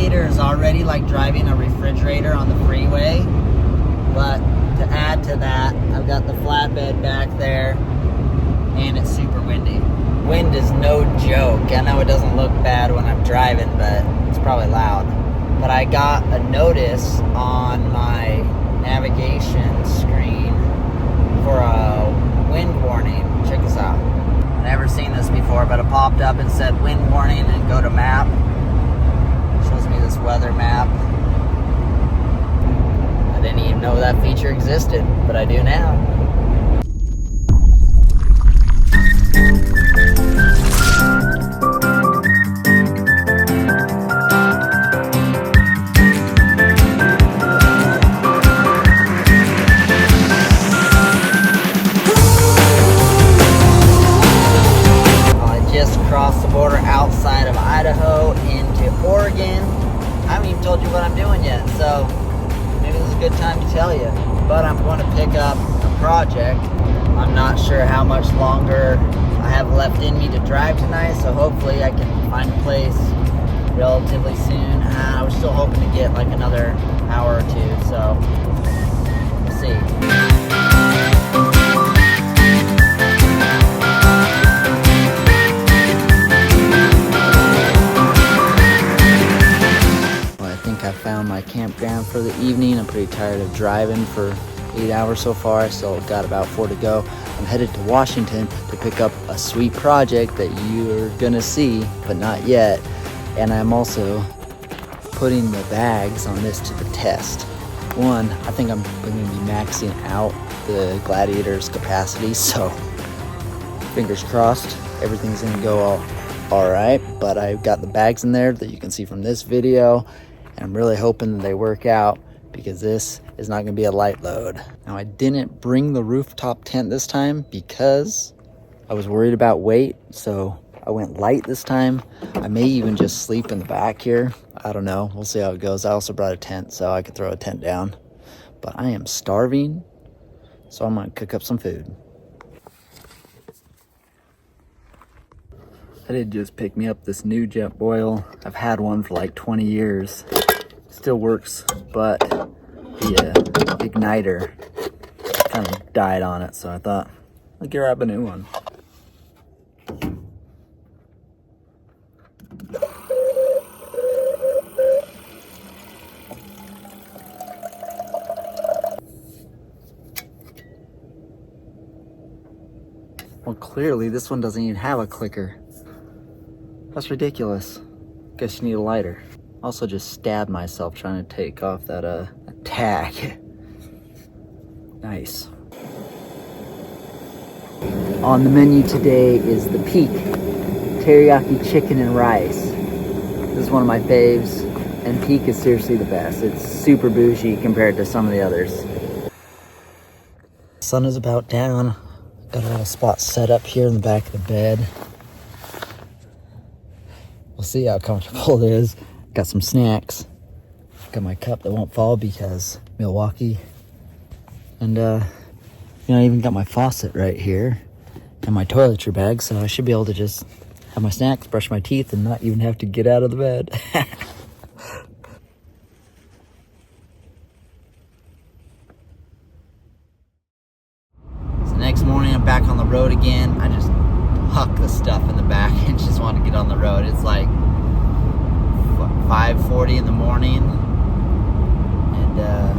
Gladiator is already like driving a refrigerator on the freeway. But to add to that, I've got the flatbed back there, and it's super windy. Wind is no joke. I know it doesn't look bad when I'm driving, but it's probably loud. But I got a notice on my navigation screen for a wind warning. Check this out. I've never seen this before, but it popped up and said wind warning, and go to map. It shows me this weather map. I didn't even know that feature existed, but I do now. Cross the border outside of Idaho into Oregon. I haven't even told you what I'm doing yet, so maybe this is a good time to tell you. But I'm going to pick up a project. I'm not sure how much longer I have left in me to drive tonight, so hopefully I can find a place relatively soon. I was still hoping to get like another hour or two, so we'll see. I found my campground for the evening. I'm pretty tired of driving for 8 hours so far. I still got about 4 to go. I'm headed to Washington to pick up a sweet project that you're gonna see, but not yet. And I'm also putting the bags on this to the test. One, I think I'm gonna be maxing out the Gladiator's capacity, so fingers crossed, everything's gonna go all right. But I've got the bags in there that you can see from this video. And I'm really hoping that they work out, because this is not going to be a light load. Now, I didn't bring the rooftop tent this time because I was worried about weight, so I went light this time. I may even just sleep in the back here. I don't know. We'll see how it goes. I also brought a tent so I could throw a tent down. But I am starving, so I'm going to cook up some food. I did just pick me up this new Jetboil. I've had one for like 20 years. Still works, but the igniter kind of died on it, so I thought I'll grab a new one. Well, clearly this one doesn't even have a clicker. That's ridiculous. Guess you need a lighter. Also just stabbed myself trying to take off that tag. Nice. On the menu today is the Peak teriyaki chicken and rice. This is one of my faves, and Peak is seriously the best. It's super bougie compared to some of the others. Sun is about down. Got a little spot set up here in the back of the bed. We'll see how comfortable it is. Got some snacks. Got my cup that won't fall because Milwaukee. And I even got my faucet right here and my toiletry bag, so I should be able to just have my snacks, brush my teeth, and not even have to get out of the bed. So next morning I'm back on the road again. I just huck the stuff in the back and just want to get on the road. It's like 5:40 in the morning, and the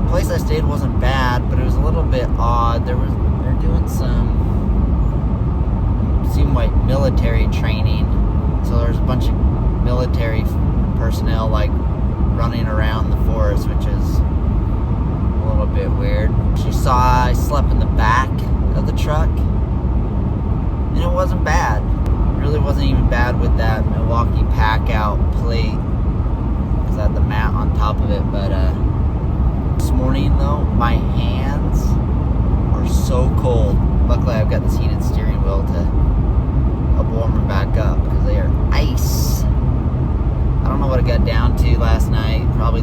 place I stayed wasn't bad, but it was a little bit odd. They're doing seemed like military training, so there's a bunch of military personnel like running around the forest, which is a little bit weird. She saw I slept in the back of the truck, and it wasn't bad. Really wasn't even bad with that Milwaukee pack out plate, because I had the mat on top of it. But this morning though, my hands are so cold. Luckily I've got this heated steering wheel to help warm them back up, because they are ice. I don't know what it got down to last night. Probably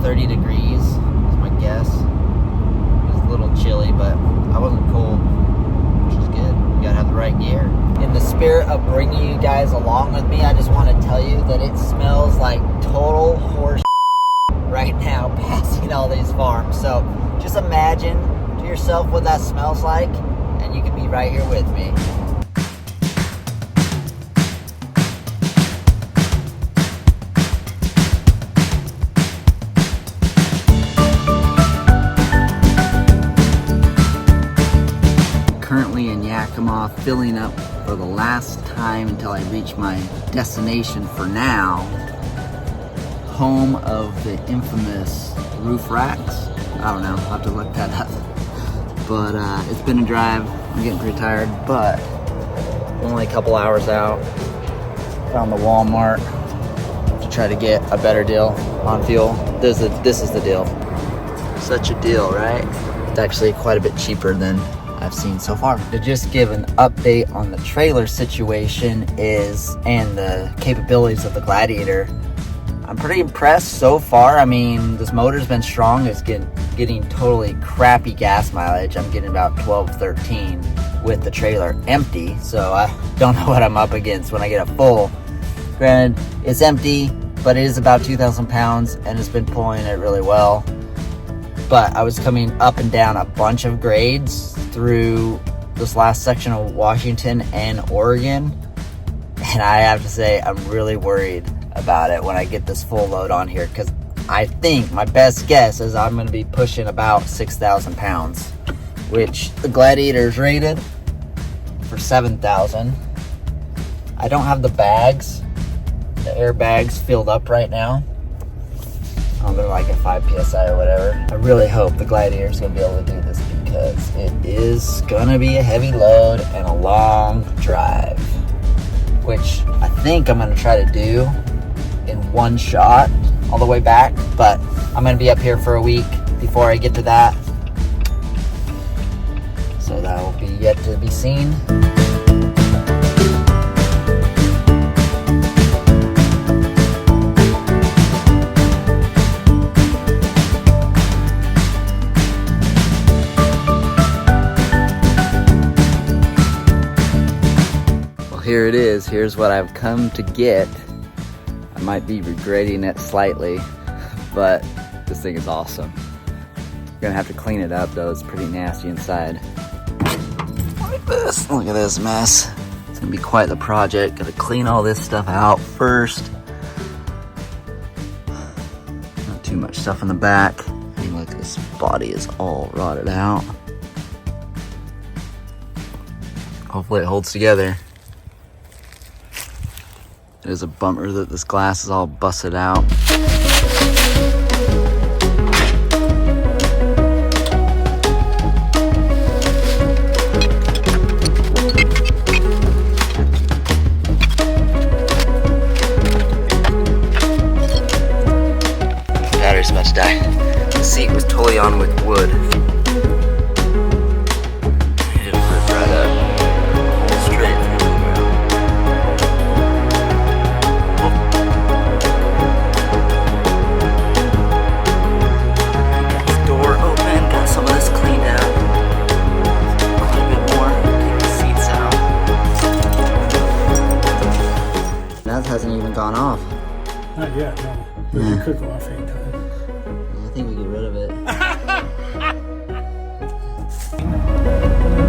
30 degrees is my guess. It was a little chilly, but I wasn't cold, which is good. You gotta have the right gear. In the spirit of bringing you guys along with me, I just want to tell you that it smells like total horse right now passing all these farms. So just imagine to yourself what that smells like, and you can be right here with me. Currently in Yakima, filling up for the last time until I reach my destination for now. Home of the infamous roof racks. I don't know, I'll have to look that up. But it's been a drive. I'm getting pretty tired, but only a couple hours out. Found the Walmart to try to get a better deal on fuel. This is the deal. Such a deal, right? It's actually quite a bit cheaper than I've seen so far. To just give an update on the trailer situation and the capabilities of the Gladiator, I'm pretty impressed so far. I mean, this motor's been strong. It's getting totally crappy gas mileage. I'm getting about 12, 13 with the trailer empty, so I don't know what I'm up against when I get it full. Granted, it's empty, but it is about 2,000 pounds, and it's been pulling it really well. But I was coming up and down a bunch of grades through this last section of Washington and Oregon, and I have to say I'm really worried about it when I get this full load on here, because I think my best guess is I'm going to be pushing about 6,000 pounds, which the Gladiator is rated for 7,000. I don't have the bags, the airbags filled up right now. They're like at 5 psi or whatever. I really hope the Gladiator is going to be able to do this, because it is going to be a heavy load and a long drive, which I think I'm going to try to do in one shot all the way back, but I'm going to be up here for a week before I get to that, so that will be yet to be seen. Here it is. Here's what I've come to get. I might be regretting it slightly, but this thing is awesome. I'm gonna have to clean it up though. It's pretty nasty inside. Like this. Look at this mess. It's gonna be quite the project. Gotta clean all this stuff out first. Not too much stuff in the back. I mean, look, this body is all rotted out. Hopefully it holds together. It is a bummer that this glass is all busted out. Battery's about to die. The seat was totally on with wood. It ripped right up. Straight through the ground. Hasn't even gone off. Not yet, no. But it could go off anytime. I think we get rid of it.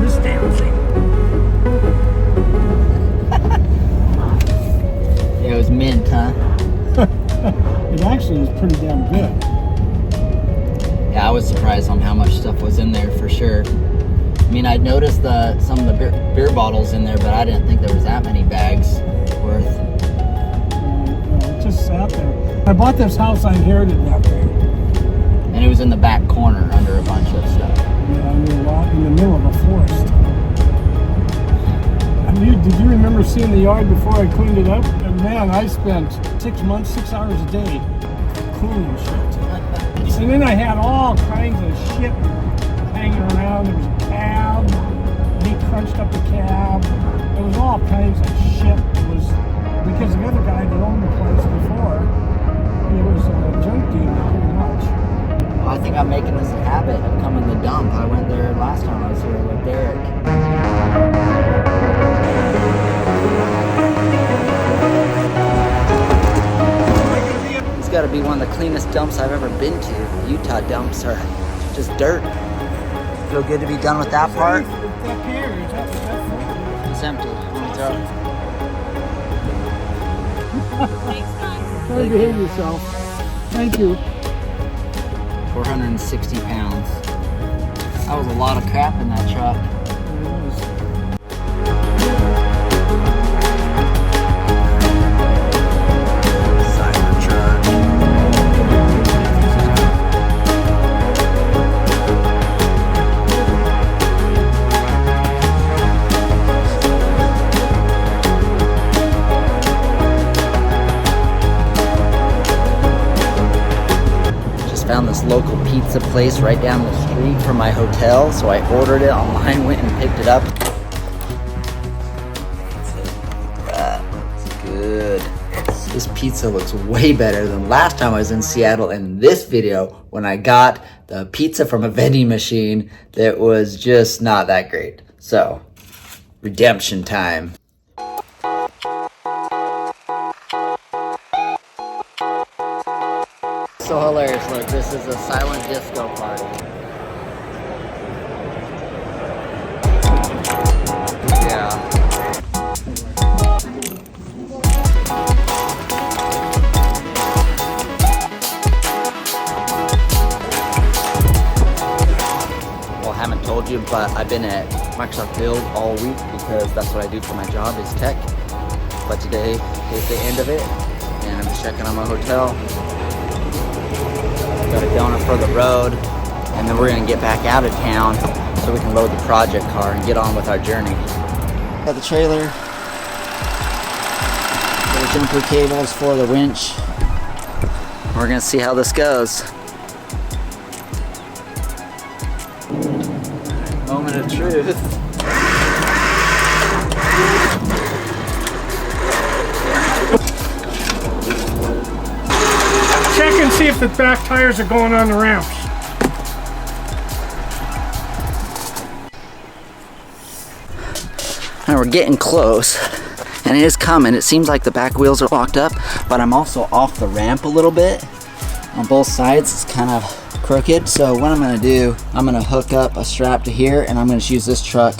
This damn thing. Yeah, it was mint, huh? It actually is pretty damn good. Yeah, I was surprised on how much stuff was in there for sure. I mean, I noticed some of the beer bottles in there, but I didn't think there was that many bags worth. Just sat there. I bought this house, I inherited that way. And it was in the back corner under a bunch of stuff. Yeah, in the middle of a forest. Did you remember seeing the yard before I cleaned it up? And man, I spent 6 months, 6 hours a day cleaning shit. And then I had all kinds of shit hanging around. There was a cab. They crunched up the cab. There was all kinds of shit. It was because the other guy that owned the place before, he was a junk dealer pretty much. Well, I think I'm making this a habit of coming to dump. I went there last time I was here with Derek. It's got to be one of the cleanest dumps I've ever been to. Utah dumps are just dirt. Feel good to be done with that part. It's empty. Let me throw it. Try to behave yourself. Thank you. 460 pounds. That was a lot of crap in that truck. Silent truck. Found this local pizza place right down the street from my hotel, so I ordered it online, went and picked it up. That looks good. This pizza looks way better than last time I was in Seattle in this video when I got the pizza from a vending machine that was just not that great. So, redemption time. So hilarious, look, this is a silent disco party. Yeah. Well, I haven't told you, but I've been at Microsoft Build all week because that's what I do for my job is tech. But today is the end of it, and I'm just checking on my hotel. Got a donut for the road, and then we're gonna get back out of town so we can load the project car and get on with our journey. Got the trailer, got the jumper cables for the winch. We're gonna see how this goes. Moment of truth. Check and see if the back tires are going on the ramps. And we're getting close, and it is coming. It seems like the back wheels are locked up, but I'm also off the ramp a little bit. On both sides, it's kind of crooked. So what I'm gonna do, I'm gonna hook up a strap to here, and I'm gonna use this truck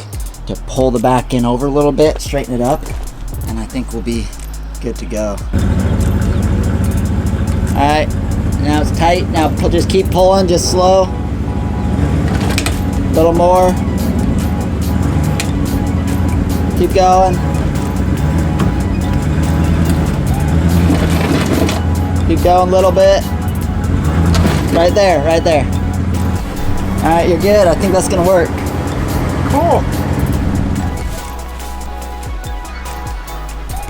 to pull the back end over a little bit, straighten it up, and I think we'll be good to go. All right, now it's tight. Now just keep pulling, just slow. A little more. Keep going. Keep going a little bit. Right there, right there. All right, you're good. I think that's gonna work. Cool.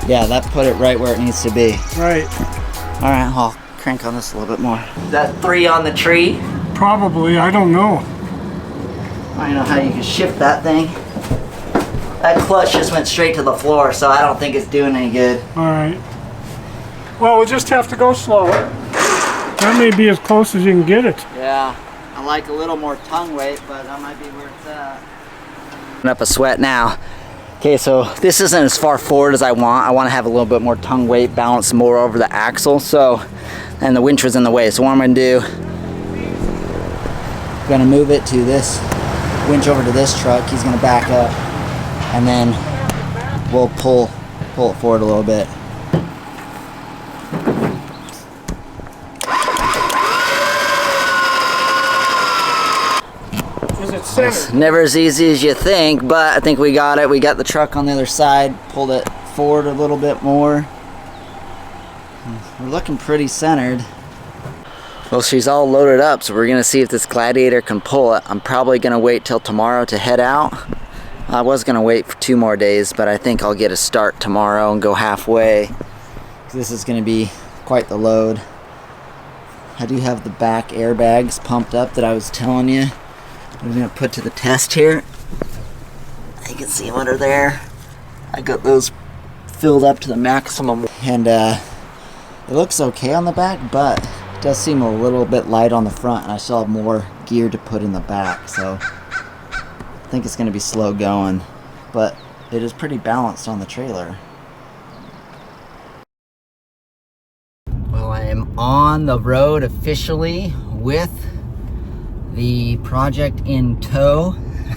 Yeah, that put it right where it needs to be. Right. All right, I'll crank on this a little bit more. Is that 3 on the tree? Probably, I don't know. I don't know how you can shift that thing. That clutch just went straight to the floor, so I don't think it's doing any good. All right. Well, we'll just have to go slower. That may be as close as you can get it. Yeah, I like a little more tongue weight, but that might be where it's at. I'm up a sweat now. Okay, so this isn't as far forward as I want. I want to have a little bit more tongue weight, balance more over the axle. So, and the winch was in the way. So what I'm gonna do, I'm gonna move it to this winch over to this truck. He's gonna back up, and then we'll pull it forward a little bit. It's never as easy as you think, but I think we got it. We got the truck on the other side, pulled it forward a little bit more. We're looking pretty centered. Well, she's all loaded up, so we're gonna see if this Gladiator can pull it. I'm probably gonna wait till tomorrow to head out. I was gonna wait for 2 more days, but I think I'll get a start tomorrow and go halfway. This is gonna be quite the load. I do have the back airbags pumped up that I was telling you. I'm gonna put to the test here. You can see them under there. I got those filled up to the maximum, and it looks okay on the back, but does seem a little bit light on the front, and I still have more gear to put in the back, so I think it's going to be slow going, but it is pretty balanced on the trailer. Well, I am on the road officially with the project in tow.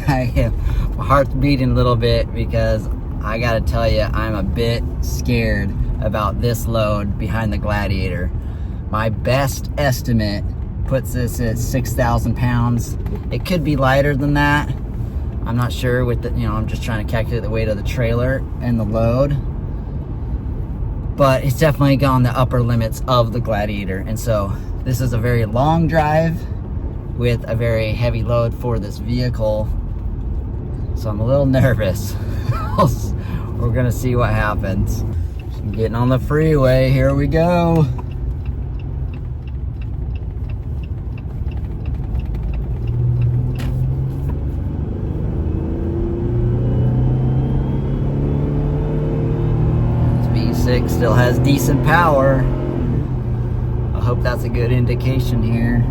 My heart's beating a little bit because I gotta tell you, I'm a bit scared about this load behind the Gladiator. My best estimate puts this at 6,000 pounds. It could be lighter than that. I'm not sure with the, I'm just trying to calculate the weight of the trailer and the load. But it's definitely gone the upper limits of the Gladiator. And so this is a very long drive with a very heavy load for this vehicle. So I'm a little nervous. We're gonna see what happens. I'm getting on the freeway, here we go. V6 still has decent power. I hope that's a good indication here.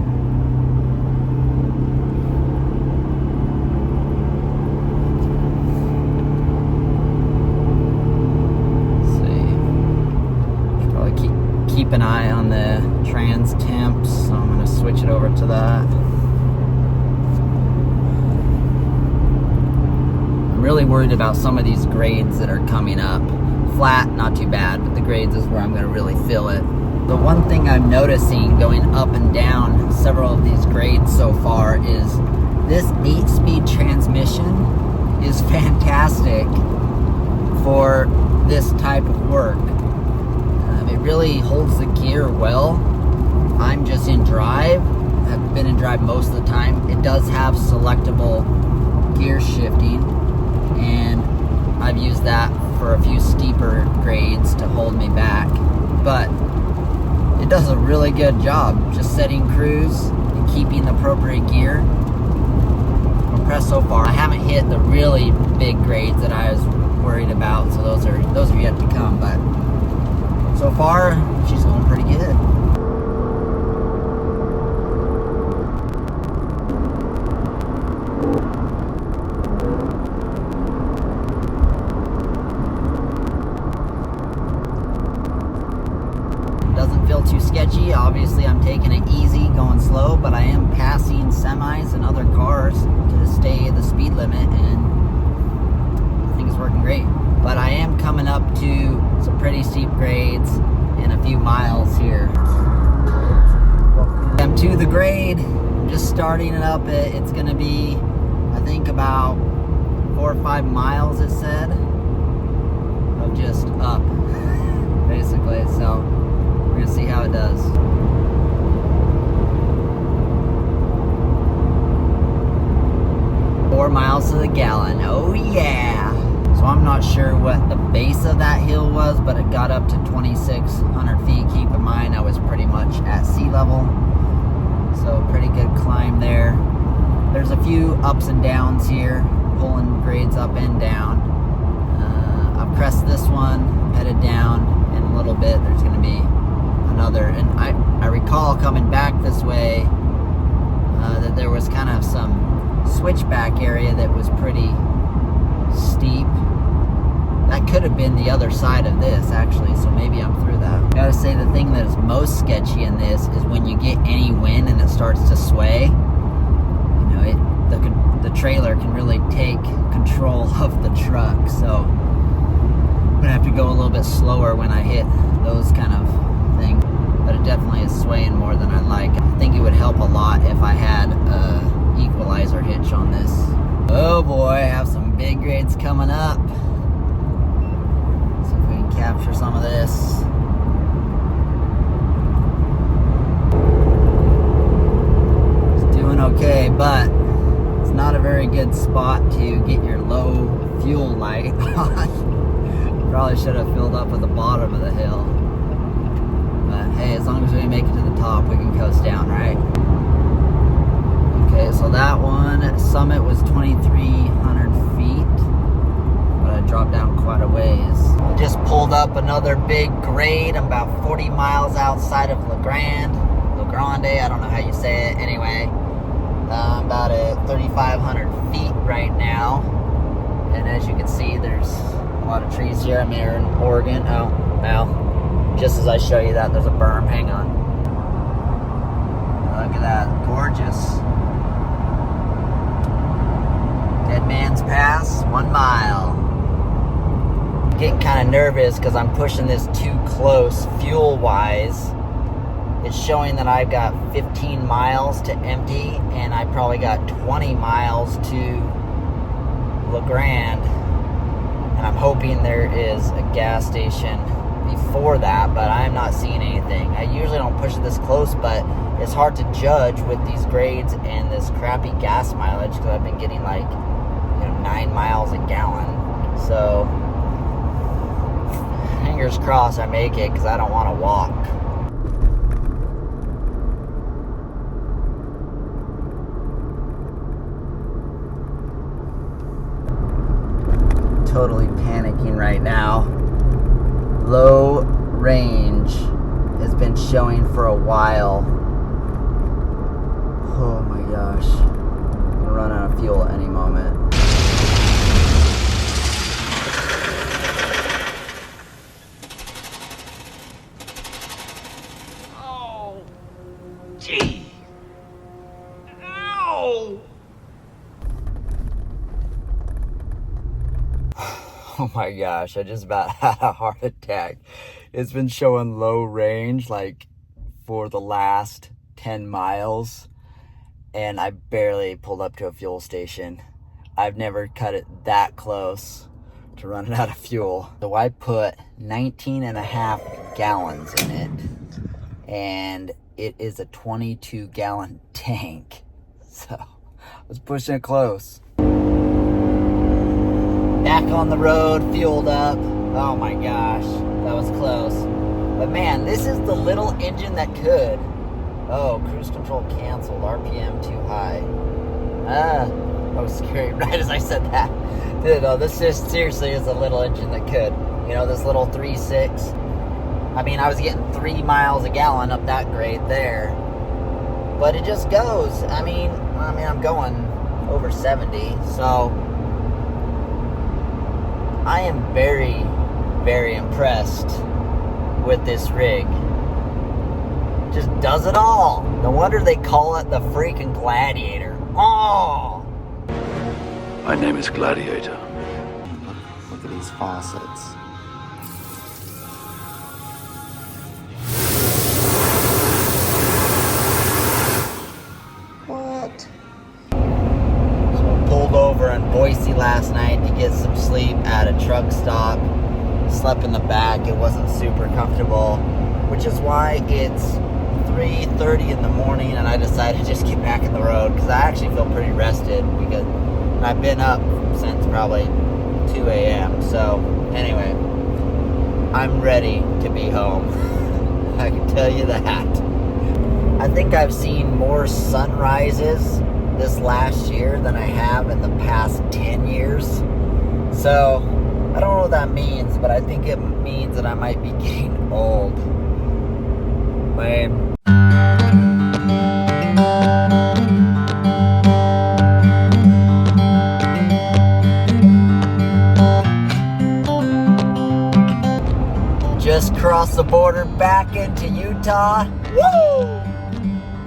Keep an eye on the trans temps, so I'm going to switch it over to that. I'm really worried about some of these grades that are coming up. Flat, not too bad, but the grades is where I'm going to really feel it. The one thing I'm noticing going up and down several of these grades so far is this 8-speed transmission is fantastic for this type of work. It really holds the gear well. I'm just in drive. I've been in drive most of the time. It does have selectable gear shifting, and I've used that for a few steeper grades to hold me back. But it does a really good job just setting cruise and keeping the appropriate gear. I'm impressed so far. I haven't hit the really big grades that I was worried about, so those are yet to come, but so far, she's going pretty good. Doesn't feel too sketchy. Obviously, I'm taking it easy, going slow, but I am passing semis and other cars to stay the speed limit, and I think it's working great. But I am coming up to some pretty steep grades in a few miles here. I'm to the grade, just starting it up. It's gonna be, I think, about 4 or 5 miles, it said, of just up, basically. So we're gonna see how it does. Four miles to the gallon, oh yeah. So I'm not sure what the base of that hill was, but it got up to 2,600 feet. Keep in mind, I was pretty much at sea level. So pretty good climb there. There's a few ups and downs here, pulling grades up and down. I've crested this one, headed down in a little bit. There's gonna be another, and I recall coming back this way that there was kind of some switchback area that was pretty steep. That could have been the other side of this, actually, so maybe I'm through that. I gotta say, the thing that is most sketchy in this is when you get any wind and it starts to sway. The trailer can really take control of the truck, so I'm gonna have to go a little bit slower when I hit those kind of things. But it definitely is swaying more than I like. I think it would help a lot if I had a equalizer hitch on this. Oh boy, I have some big grades coming up. See if we can capture some of this. It's doing okay, but it's not a very good spot to get your low fuel light on. Probably should have filled up at the bottom of the hill. But hey, as long as we make it to the top, we can coast down, right? Okay, so that one, summit was 2,300 feet, but I dropped down quite a ways. I just pulled up another big grade. I'm about 40 miles outside of La Grande. Grande, I don't know how you say it. Anyway, I'm about at 3,500 feet right now. And as you can see, there's a lot of trees here. I'm here in Oregon. Oh, now, just as I show you that, there's a berm. Hang on. Look at that. Gorgeous. Dead Man's Pass, 1 mile. Getting kind of nervous because I'm pushing this too close fuel-wise. It's showing that I've got 15 miles to empty, and I probably got 20 miles to La Grande. And I'm hoping there is a gas station before that, but I'm not seeing anything. I usually don't push it this close, but it's hard to judge with these grades and this crappy gas mileage because I've been getting like 9 miles a gallon. So fingers crossed I make it because I don't want to walk. Totally panicking right now. Low range has been showing for a while. Oh my gosh. I'm gonna run out of fuel at any moment. Oh, gee. Ow. Oh my gosh, I just about had a heart attack. It's been showing low range like for the last 10 miles, and I barely pulled up to a fuel station. I've never cut it that close to running out of fuel. So I put 19.5 gallons in it, and it is a 22-gallon tank. So I was pushing it close. Back on the road, fueled up. Oh my gosh, that was close. But man, this is the little engine that could. Oh, cruise control canceled, RPM too high. That was scary right as I said that. Dude, this just seriously is a little engine that could. You know, this little 3.6. I mean, I was getting 3 miles a gallon up that grade there. But it just goes. I mean, I'm going over 70, so I am very, very impressed with this rig. Just does it all. No wonder they call it the freaking Gladiator. Oh! My name is Gladiator. Look at these faucets. What? So I pulled over in Boise last night to get some sleep at a truck stop. Slept in the back. It wasn't super comfortable, which is why it's 3:30 in the morning and I decided to just get back in the road because I actually feel pretty rested because I've been up since probably 2 a.m. So anyway, I'm ready to be home. I can tell you that. I think I've seen more sunrises this last year than I have in the past 10 years. So I don't know what that means, but I think it means that I might be getting old. Lame. Just crossed the border back into Utah. Woo!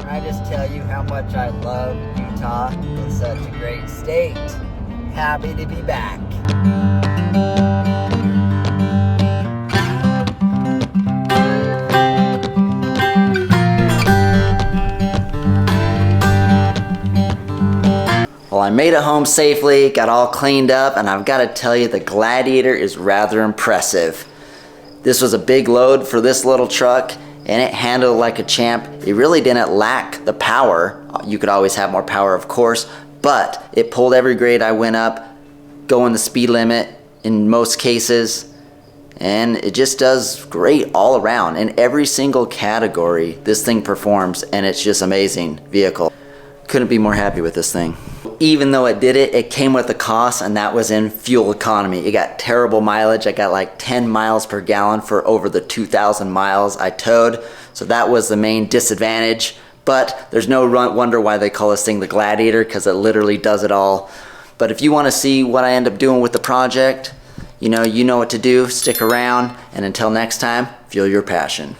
I just tell you how much I love Utah. It's such a great state. Happy to be back. Well, I made it home safely, got all cleaned up, and I've got to tell you the Gladiator is rather impressive. This was a big load for this little truck, and it handled like a champ. It really didn't lack the power. You could always have more power, of course, but it pulled every grade I went up, going the speed limit in most cases, and it just does great all around. In every single category, this thing performs, and it's just amazing vehicle. Couldn't be more happy with this thing. even though it did it, it came with a cost, and that was in fuel economy. It got terrible mileage. I got like 10 miles per gallon for over the 2,000 miles I towed. So that was the main disadvantage. But there's no wonder why they call this thing the Gladiator, because it literally does it all. But if you want to see what I end up doing with the project, you know what to do. Stick around, and until next time, feel your passion.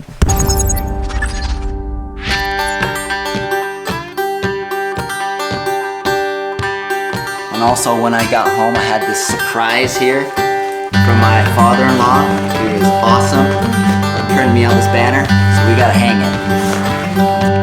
And also, when I got home, I had this surprise here from my father-in-law. He was awesome for printing me out this banner, so we gotta hang it.